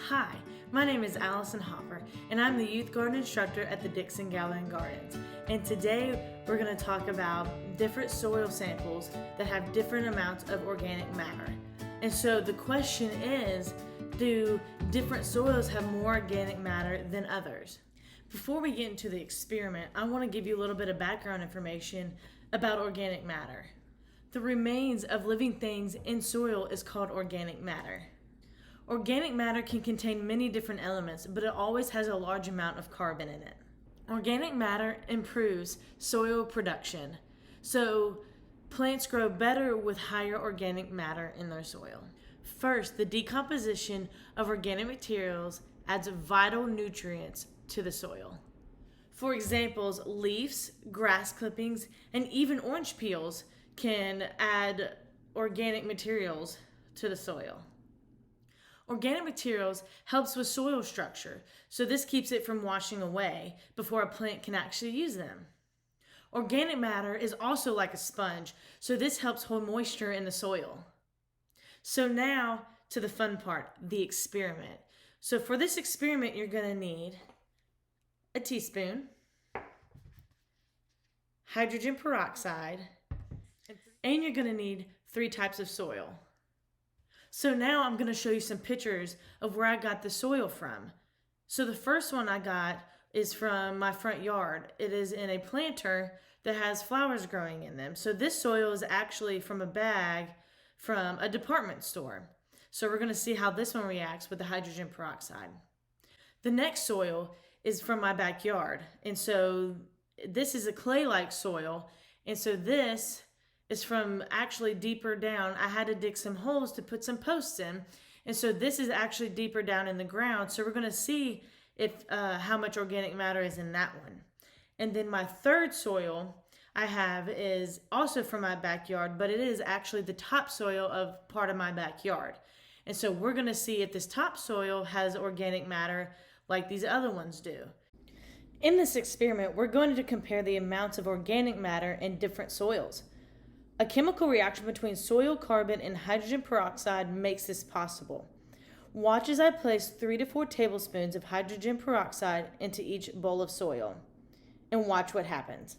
Hi, my name is Allison Hopper, and I'm the youth garden instructor at the Dixon Gathering Gardens. And today we're going to talk about different soil samples that have different amounts of organic matter. And so the question is, do different soils have more organic matter than others? Before we get into the experiment, I want to give you a little bit of background information about organic matter. The remains of living things in soil is called organic matter. Organic matter can contain many different elements, but it always has a large amount of carbon in it. Organic matter improves soil production, so plants grow better with higher organic matter in their soil. First, the decomposition of organic materials adds vital nutrients to the soil. For examples, leaves, grass clippings, and even orange peels can add organic materials to the soil. Organic materials helps with soil structure, so this keeps it from washing away before a plant can actually use them. Organic matter is also like a sponge, so this helps hold moisture in the soil. So now to the fun part, the experiment. So for this experiment, you're going to need a teaspoon, hydrogen peroxide, and you're going to need 3 types of soil. So now I'm going to show you some pictures of where I got the soil from. So the first one I got is from my front yard. It is in a planter that has flowers growing in them. So this soil is actually from a bag from a department store. So we're going to see how this one reacts with the hydrogen peroxide. The next soil is from my backyard. And so this is a clay-like soil. And so this is from actually deeper down. I had to dig some holes to put some posts in. And so this is actually deeper down in the ground. So we're going to see if how much organic matter is in that one. And then my third soil I have is also from my backyard, but it is actually the topsoil of part of my backyard. And so we're going to see if this topsoil has organic matter like these other ones do. In this experiment, we're going to compare the amounts of organic matter in different soils. A chemical reaction between soil carbon and hydrogen peroxide makes this possible. Watch as I place 3 to 4 tablespoons of hydrogen peroxide into each bowl of soil, and watch what happens.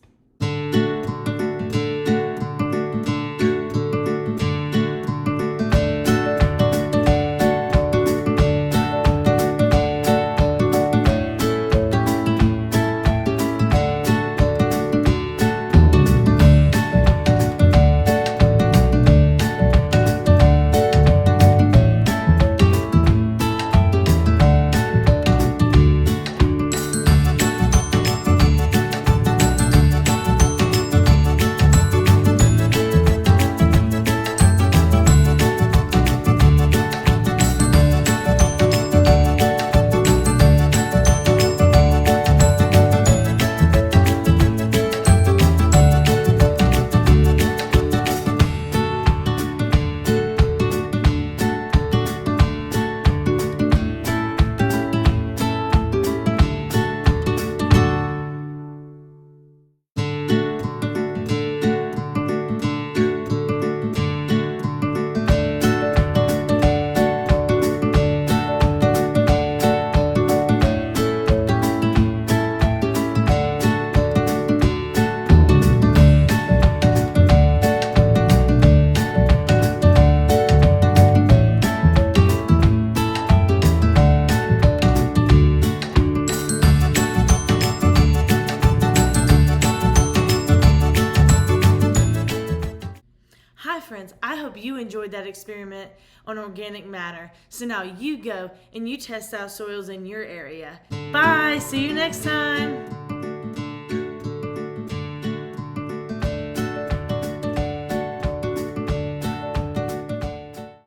Hi friends, I hope you enjoyed that experiment on organic matter. So now you go and you test out soils in your area. Bye, see you next time.